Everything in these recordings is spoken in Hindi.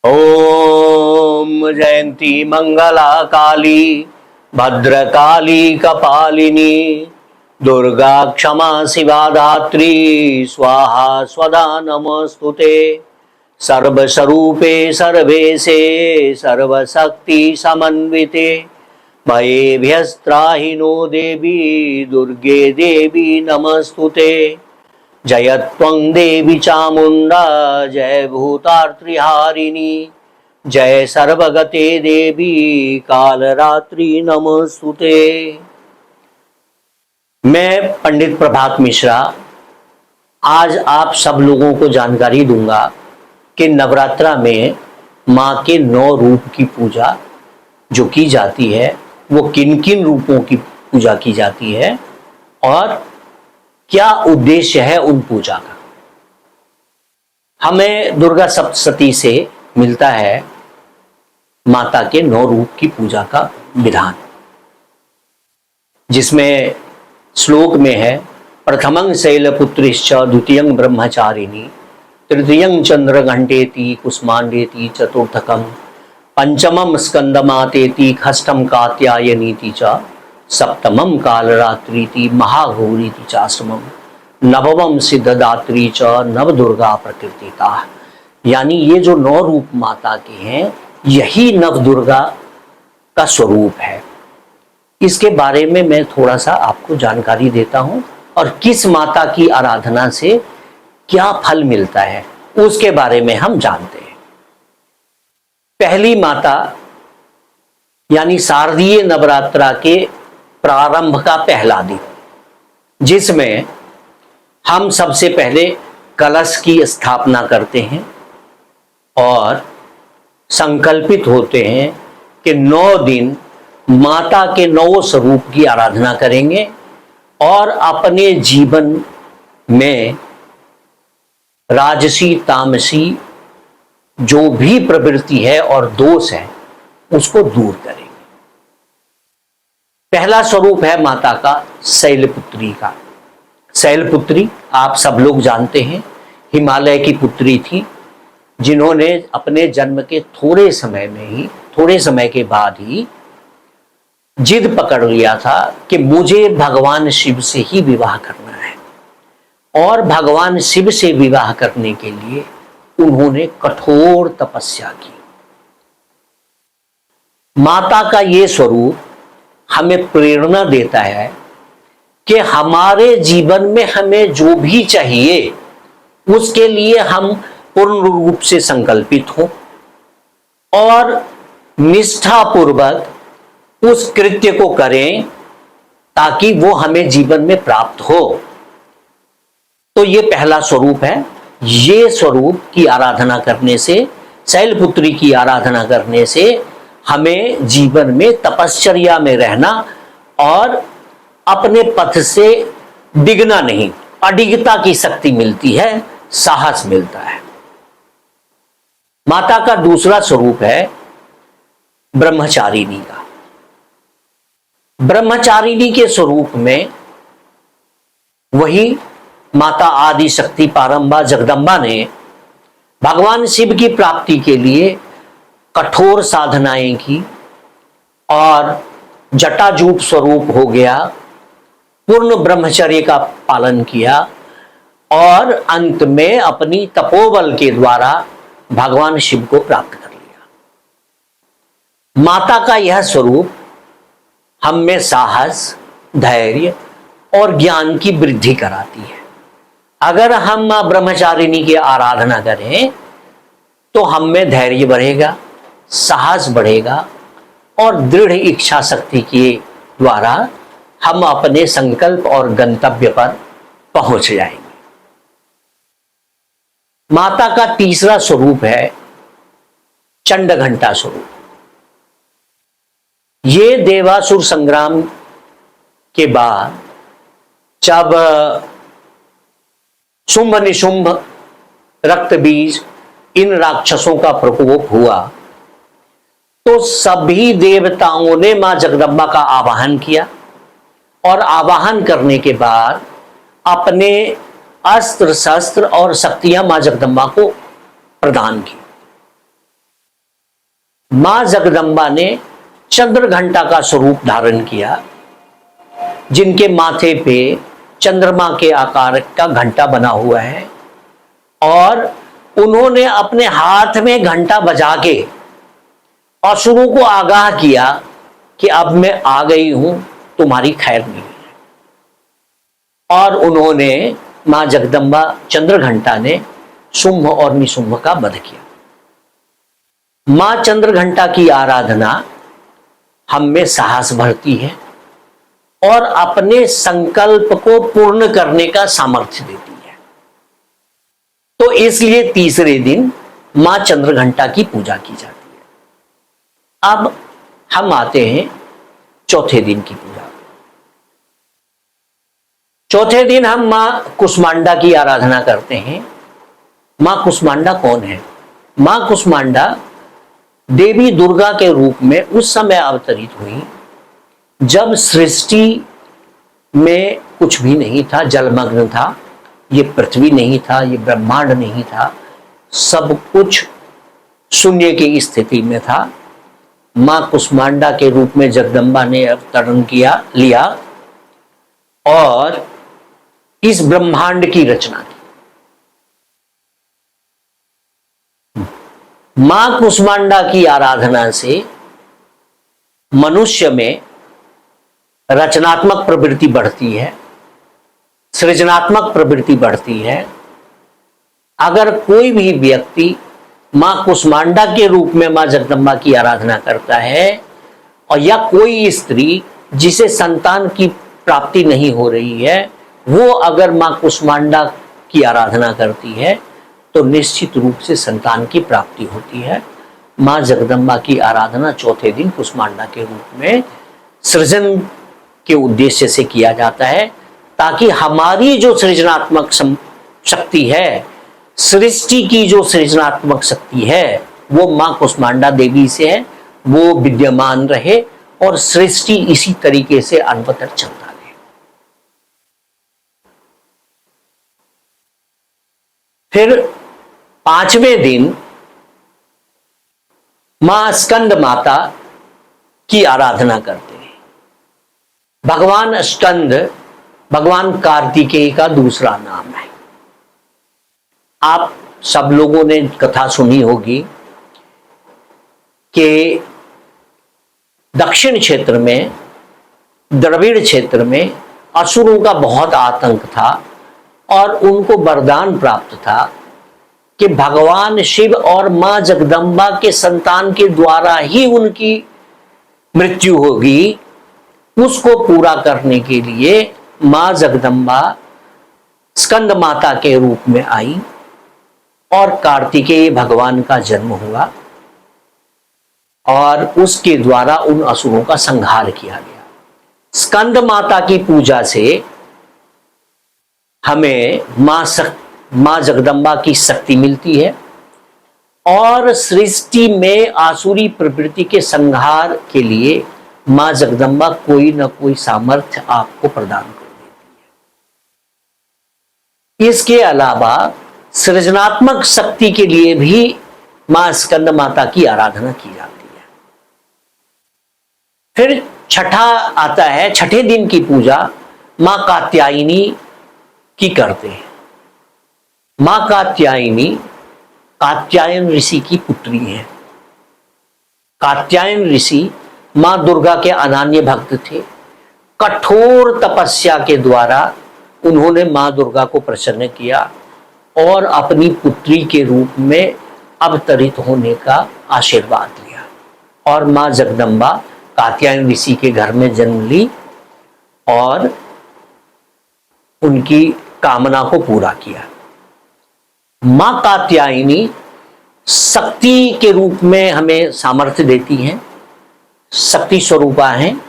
ओम जयंती मंगला काली भद्रकाली कपालिनी दुर्गा क्षमा शिवा धात्री स्वाहा स्वधा नमस्तुते। सर्वस्वरूपे सर्वेशे सर्वशक्ति समन्विते भयेभ्यस्त्राहि नो देवी दुर्गे देवी नमस्तुते। जयत्वं देवी चामुंडा जय भूतार्त्रिहारिणी जय सर्वगते देवी कालरात्रि नमस्तुते। मैं पंडित प्रभात मिश्रा आज आप सब लोगों को जानकारी दूंगा कि नवरात्रा में माँ के 9 रूप की पूजा जो की जाती है वो किन किन रूपों की पूजा की जाती है और क्या उद्देश्य है उन पूजा का। हमें दुर्गा सप्तशती से मिलता है माता के 9 रूप की पूजा का विधान, जिसमें श्लोक में है प्रथमं शैलपुत्रिश्च द्वितीयं ब्रह्मचारिणी तृतीयं चंद्रघंटेति कुष्मांडेति चतुर्थकं पंचमं स्कंदमातेति षष्ठं कात्यायनीति च सप्तमं कालरात्रीति महागौरीति चाष्टमं नवमं सिद्धदात्री च नवदुर्गा प्रकृतिता। यानी ये जो 9 रूप माता के हैं यही नवदुर्गा का स्वरूप है। इसके बारे में मैं थोड़ा सा आपको जानकारी देता हूं और किस माता की आराधना से क्या फल मिलता है उसके बारे में हम जानते हैं। पहली माता यानी शारदीय नवरात्रा के प्रारंभ का पहला दिन, जिसमें हम सबसे पहले कलश की स्थापना करते हैं और संकल्पित होते हैं कि 9 दिन माता के 9 स्वरूप की आराधना करेंगे और अपने जीवन में राजसी तामसी जो भी प्रवृत्ति है और दोष है उसको दूर करेंगे। पहला स्वरूप है माता का शैलपुत्री का। शैलपुत्री आप सब लोग जानते हैं, हिमालय की पुत्री थी जिन्होंने अपने जन्म के थोड़े समय के बाद ही जिद पकड़ लिया था कि मुझे भगवान शिव से ही विवाह करना है और भगवान शिव से विवाह करने के लिए उन्होंने कठोर तपस्या की। माता का ये स्वरूप हमें प्रेरणा देता है कि हमारे जीवन में हमें जो भी चाहिए उसके लिए हम पूर्ण रूप से संकल्पित हों और निष्ठापूर्वक उस कृत्य को करें ताकि वो हमें जीवन में प्राप्त हो। तो ये पहला स्वरूप है। ये स्वरूप की आराधना करने से, शैलपुत्री की आराधना करने से हमें जीवन में तपश्चर्या में रहना और अपने पथ से डिगना नहीं, अडिगता की शक्ति मिलती है, साहस मिलता है। माता का दूसरा स्वरूप है ब्रह्मचारिणी का। ब्रह्मचारिणी के स्वरूप में वही माता आदि शक्ति पारंबा जगदम्बा ने भगवान शिव की प्राप्ति के लिए कठोर साधनाएं की और जटाजूट स्वरूप हो गया, पूर्ण ब्रह्मचर्य का पालन किया और अंत में अपनी तपोबल के द्वारा भगवान शिव को प्राप्त कर लिया। माता का यह स्वरूप हम में साहस, धैर्य और ज्ञान की वृद्धि कराती है। अगर हम मां ब्रह्मचारिणी की आराधना करें तो हम में धैर्य बढ़ेगा, साहस बढ़ेगा और दृढ़ इच्छा शक्ति के द्वारा हम अपने संकल्प और गंतव्य पर पहुंच जाएंगे। माता का तीसरा स्वरूप है चंडघंटा स्वरूप। ये देवासुर संग्राम के बाद जब शुंभ निशुंभ रक्त बीज इन राक्षसों का प्रकोप हुआ तो सभी देवताओं ने मां जगदम्बा का आवाहन किया और आवाहन करने के बाद अपने अस्त्र शस्त्र और शक्तियां मां जगदम्बा को प्रदान की। मां जगदम्बा ने चंद्र घंटा का स्वरूप धारण किया, जिनके माथे पे चंद्रमा के आकार का घंटा बना हुआ है, और उन्होंने अपने हाथ में घंटा बजा के असुरों को आगाह किया कि अब मैं आ गई हूं, तुम्हारी खैर नहीं है। और उन्होंने मां जगदम्बा चंद्र घंटा ने शुंभ और निशुंभ का वध किया। मां चंद्र घंटा की आराधना हम में साहस भरती है और अपने संकल्प को पूर्ण करने का सामर्थ्य देती है। तो इसलिए तीसरे दिन मां चंद्र घंटा की पूजा की जाती है। अब हम आते हैं चौथे दिन की पूजा। चौथे दिन हम मां कुष्मांडा की आराधना करते हैं। मां कुष्मांडा कौन है? मां कुष्मांडा देवी दुर्गा के रूप में उस समय अवतरित हुई जब सृष्टि में कुछ भी नहीं था, जलमग्न था, ये पृथ्वी नहीं था, ये ब्रह्मांड नहीं था, सब कुछ शून्य की स्थिति में था। मां कुष्मांडा के रूप में जगदम्बा ने अवतरण लिया और इस ब्रह्मांड की रचना की। मां कुष्मांडा की आराधना से मनुष्य में रचनात्मक प्रवृत्ति बढ़ती है, सृजनात्मक प्रवृत्ति बढ़ती है। अगर कोई भी व्यक्ति मां कुष्मांडा के रूप में मां जगदम्बा की आराधना करता है, और या कोई स्त्री जिसे संतान की प्राप्ति नहीं हो रही है, वो अगर मां कुष्मांडा की आराधना करती है तो निश्चित रूप से संतान की प्राप्ति होती है। मां जगदम्बा की आराधना चौथे दिन कुष्मांडा के रूप में सृजन के उद्देश्य से किया जाता है, ताकि हमारी जो सृजनात्मक शक्ति है, सृष्टि की जो सृजनात्मक शक्ति है, वो मां कुष्मांडा देवी से है, वो विद्यमान रहे और सृष्टि इसी तरीके से अनवरत चलता रहे। फिर पांचवें दिन मां स्कंद माता की आराधना करते हैं। भगवान स्कंद भगवान कार्तिकेय का दूसरा नाम है। आप सब लोगों ने कथा सुनी होगी कि दक्षिण क्षेत्र में, द्रविड़ क्षेत्र में असुरों का बहुत आतंक था और उनको वरदान प्राप्त था कि भगवान शिव और मां जगदम्बा के संतान के द्वारा ही उनकी मृत्यु होगी। उसको पूरा करने के लिए मां जगदम्बा स्कंद माता के रूप में आई और कार्तिकेय भगवान का जन्म हुआ और उसके द्वारा उन असुरों का संहार किया गया। स्कंद माता की पूजा से हमें मां जगदम्बा की शक्ति मिलती है और सृष्टि में आसुरी प्रवृत्ति के संहार के लिए मां जगदम्बा कोई ना कोई सामर्थ्य आपको प्रदान कर देती है। इसके अलावा सृजनात्मक शक्ति के लिए भी मां स्कंद माता की आराधना की जाती है। फिर छठा आता है, छठे दिन की पूजा मां कात्यायनी की करते हैं। मां कात्यायनी कात्यायन ऋषि की पुत्री है। कात्यायन ऋषि मां दुर्गा के अनन्य भक्त थे। कठोर तपस्या के द्वारा उन्होंने मां दुर्गा को प्रसन्न किया और अपनी पुत्री के रूप में अवतरित होने का आशीर्वाद लिया और मां जगदम्बा कात्यायन ऋषि के घर में जन्म ली और उनकी कामना को पूरा किया। मां कात्यायनी शक्ति के रूप में हमें सामर्थ्य देती हैं, शक्ति स्वरूपा हैं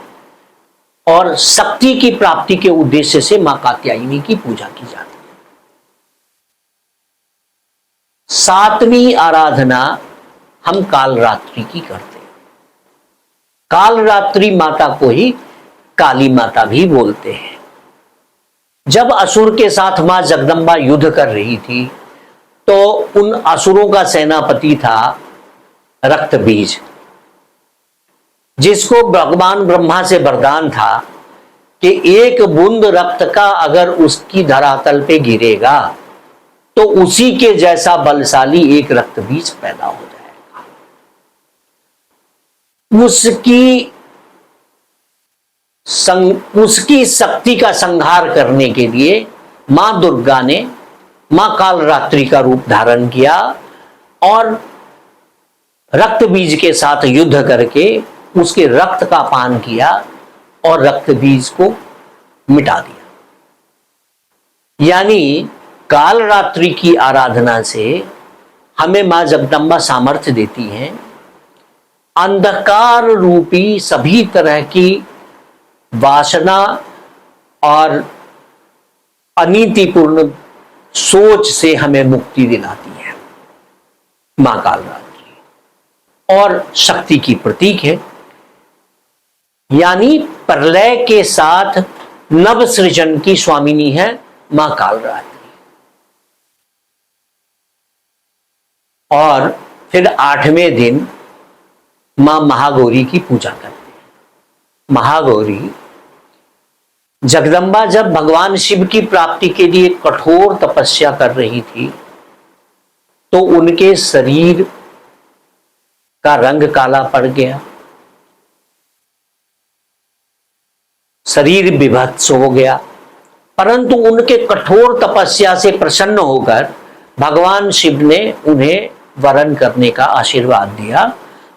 और शक्ति की प्राप्ति के उद्देश्य से मां कात्यायनी की पूजा की जाती है। सातवीं आराधना हम कालरात्रि की करते हैं। कालरात्रि माता को ही काली माता भी बोलते हैं। जब असुर के साथ मां जगदम्बा युद्ध कर रही थी तो उन असुरों का सेनापति था रक्तबीज। जिसको भगवान ब्रह्मा से वरदान था कि एक बूंद रक्त का अगर उसकी धरातल पे गिरेगा तो उसी के जैसा बलशाली एक रक्त बीज पैदा हो जाएगा। उसकी शक्ति का संहार करने के लिए मां दुर्गा ने मां कालरात्रि का रूप धारण किया और रक्त बीज के साथ युद्ध करके उसके रक्त का पान किया और रक्त बीज को मिटा दिया। यानी कालरात्रि की आराधना से हमें मां जगदंबा सामर्थ्य देती हैं अंधकार रूपी सभी तरह की वासना और अनीतिपूर्ण सोच से हमें मुक्ति दिलाती है। मां कालरात्रि और शक्ति की प्रतीक है, यानी प्रलय के साथ नव सृजन की स्वामिनी है मां कालरात्रि। और फिर 8वें दिन मां महागौरी की पूजा करते हैं। महागौरी जगदंबा जब भगवान शिव की प्राप्ति के लिए कठोर तपस्या कर रही थी तो उनके शरीर का रंग काला पड़ गया, शरीर विभत्स हो गया, परंतु उनके कठोर तपस्या से प्रसन्न होकर भगवान शिव ने उन्हें वरण करने का आशीर्वाद दिया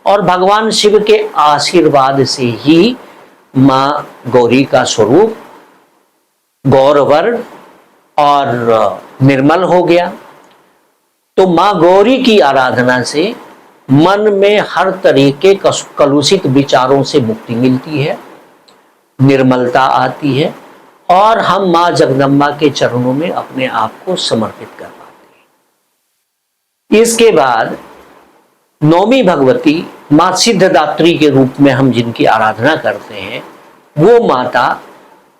और भगवान शिव के आशीर्वाद से ही मां गौरी का स्वरूप गौरवर्ण और निर्मल हो गया। तो मां गौरी की आराधना से मन में हर तरह के कलुषित विचारों से मुक्ति मिलती है, निर्मलता आती है और हम मां जगदंबा के चरणों में अपने आप को समर्पित कर पाते हैं। इसके बाद नौमी भगवती मां सिद्धदात्री के रूप में हम जिनकी आराधना करते हैं, वो माता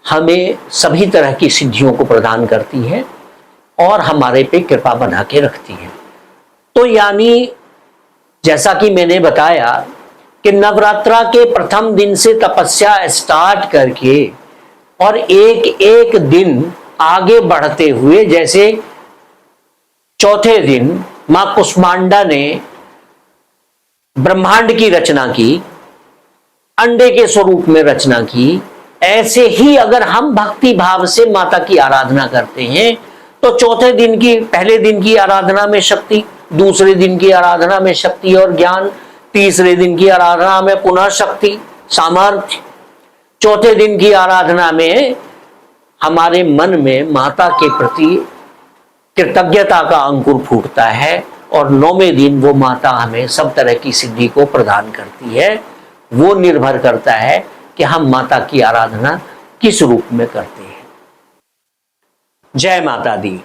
हमें सभी तरह की सिद्धियों को प्रदान करती है और हमारे पे कृपा बना के रखती है। तो यानी जैसा कि मैंने बताया कि नवरात्रा के प्रथम दिन से तपस्या स्टार्ट करके और एक एक दिन आगे बढ़ते हुए, जैसे चौथे दिन मां कुष्मांडा ने ब्रह्मांड की रचना की, अंडे के स्वरूप में रचना की, ऐसे ही अगर हम भक्ति भाव से माता की आराधना करते हैं तो चौथे दिन की, पहले दिन की आराधना में शक्ति, दूसरे दिन की आराधना में शक्ति और ज्ञान, तीसरे दिन की आराधना में पुनः शक्ति सामर्थ्य, चौथे दिन की आराधना में हमारे मन में माता के प्रति कृतज्ञता का अंकुर फूटता है और 9वें दिन वो माता हमें सब तरह की सिद्धि को प्रदान करती है। वो निर्भर करता है कि हम माता की आराधना किस रूप में करते हैं। जय माता दी।